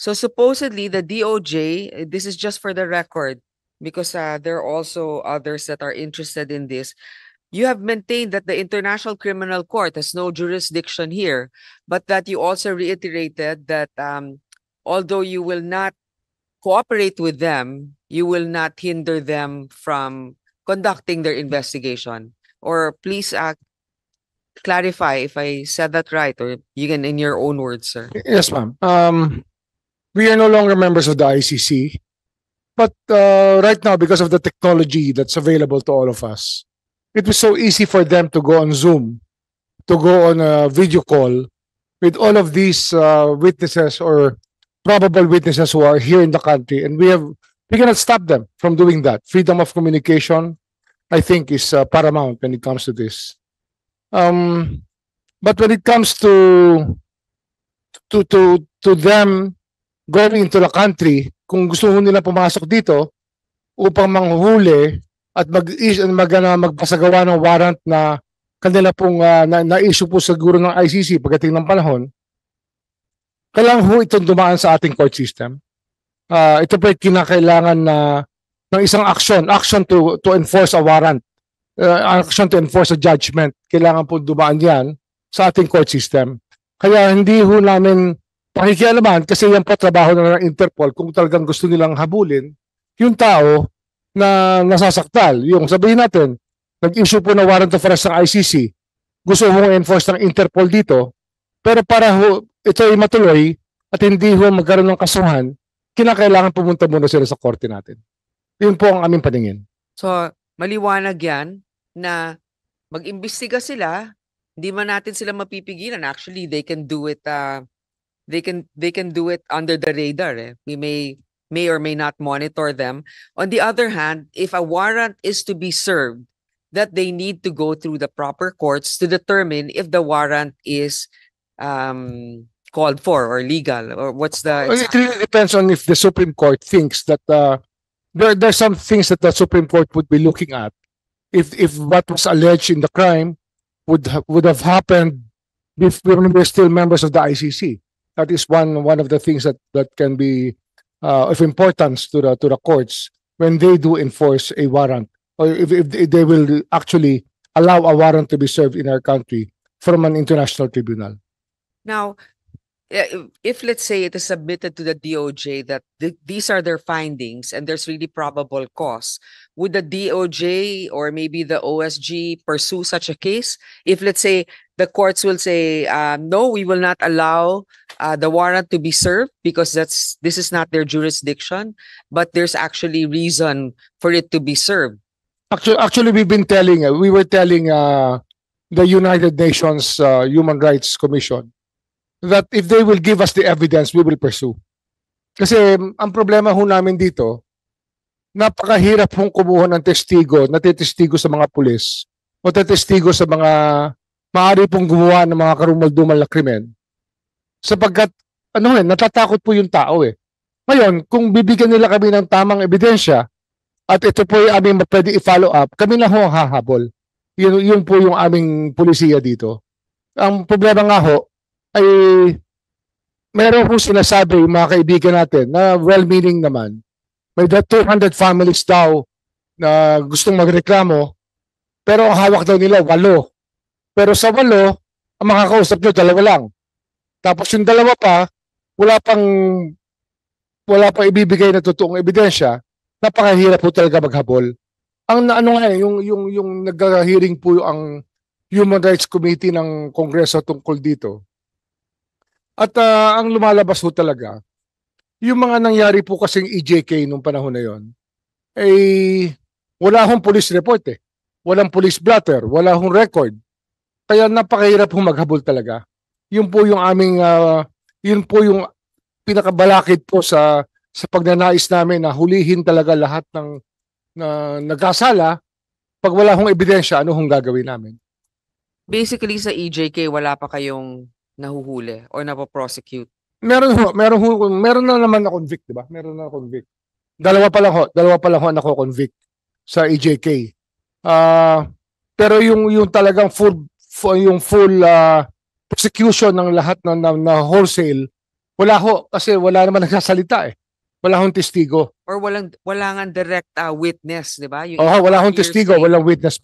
So supposedly the DOJ, this is just for the record, because there are also others that are interested in this. You have maintained that the International Criminal Court has no jurisdiction here, but that you also reiterated that although you will not cooperate with them, you will not hinder them from conducting their investigation. Or please clarify if I said that right, or you can in your own words, sir. Yes, ma'am. We are no longer members of the ICC, but right now, because of the technology that's available to all of us, it was so easy for them to go on Zoom, to go on a video call with all of these witnesses or probable witnesses who are here in the country, and we cannot stop them from doing that. Freedom of communication, I think, is paramount when it comes to this. But when it comes to them going into the country, kung gusto nila pumasok dito upang manghuli at magpasagawa ng warrant na kanila pong na-issue po siguro ng ICC pagdating ng panahon, kailangan ho itong dumaan sa ating court system. Ito po ay kinakailangan na ng isang action to enforce a warrant, action to enforce a judgment. Kailangan po dumaan yan sa ating court system. Kaya hindi ho namin pakikialaman kasi yan po trabaho na ng Interpol kung talagang gusto nilang habulin yung tao na nasasaktal. Yung sabihin natin, nag-issue po ng warrant of arrest ng ICC, gusto mong enforce ng Interpol dito, pero para ho ito ay matuloy at hindi ho magkaroon ng kasuhan, kinakailangan pumunta muna sila sa korte natin. Yun po ang aming paningin. So, maliwanag yan na mag-imbestiga sila, hindi man natin sila mapipigilan. Actually, they can do it they can do it under the radar. We may or may not monitor them. On the other hand, if a warrant is to be served, that they need to go through the proper courts to determine if the warrant is called for or legal, or what's the Well, it really depends on if the Supreme Court thinks that there's some things that the Supreme Court would be looking at. If what was alleged in the crime would have happened if we're still members of the ICC. That is one of the things that can be of importance to the courts when they do enforce a warrant, or if they will actually allow a warrant to be served in our country from an international tribunal. Now, if let's say it is submitted to the DOJ that these are their findings and there's really probable cause, would the DOJ or maybe the OSG pursue such a case? If let's say the courts will say, no, we will not allow the warrant to be served because this is not their jurisdiction, but there's actually reason for it to be served. Actually, we were telling the United Nations Human Rights Commission that if they will give us the evidence, we will pursue. Kasi ang problema ho namin dito, napakahirap hong kumuha ng testigo, natitestigo sa mga pulis o tatestigo sa mga maaari pong gumawa ng mga karumal-dumal na krimen. Sapagkat, natatakot po yung tao eh. Ngayon, kung bibigyan nila kami ng tamang ebidensya at ito po yung aming pwede i-follow up, kami na ho ang hahabol. Yun po yung aming pulisiya dito. Ang problema nga ho, ay meron kong sinasabi yung mga kaibigan natin na well-meaning naman. May 200 families daw na gustong magreklamo, pero ang hawak daw nila 8. Pero sa 8, ang makakausap nyo 2 lang. Tapos yung 2 pa, wala pang ibibigay na totoong ebidensya. Napakahirap po talaga maghabol. Ang yung nag-hearing po ang Human Rights Committee ng Kongreso tungkol dito. At ang lumalabas ho talaga, yung mga nangyari po kasing EJK nung panahon na yon, ay wala hong police report eh. Walang police blotter, wala hong record. Kaya napakahirap hong maghabol talaga. Yun po yung aming, yun po yung pinakabalakid po sa pagnanais namin na hulihin talaga lahat ng nagkasala. Pag wala hong ebidensya, ano hong gagawin namin? Basically sa EJK, wala pa kayong nahuhuli or napoprosecute? Meron na naman na convict, di ba? Meron na convict. Dalawa pa lang ho nako-convict sa EJK. Pero yung talagang full prosecution ng lahat na wholesale, Wala ho, kasi wala naman nagsasalita eh. Wala hong testigo. Or wala nga direct witness, di ba? Yung Oo, wala hong hearsay. testigo, walang witness po.